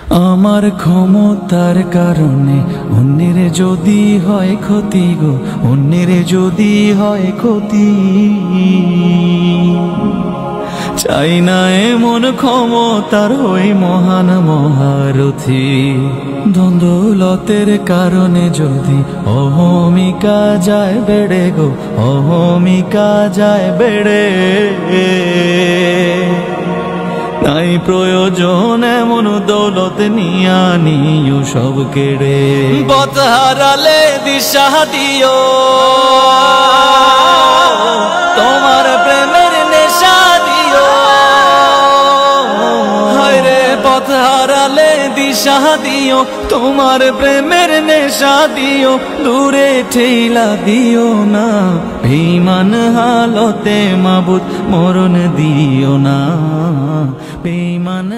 আমার ক্ষমতার কারণে অন্যের যদি হয় ক্ষতি গো, অন্যের যদি হয় ক্ষতি, চাই না এমন ক্ষমতার হই মহান মহারথী। দ্বন্দ্বলতের কারণে যদি অহমিকা যায় বেড়ে গো, অহমিকা যায় বেড়ে, তাই প্রয়োজন এমন দৌলত নিয়া নিও সব কেড়ে। পথ হারালে দিশা দিও, তোমার প্রেমের নেশা দিও। হায়রে পথ হারালে দিশা দিও, তোমার প্রেমের নেশা দিও। দূরে ঠেলা দিও না, বেঈমান হালতে মাবুদ মরণ দিও না, বেঈমান।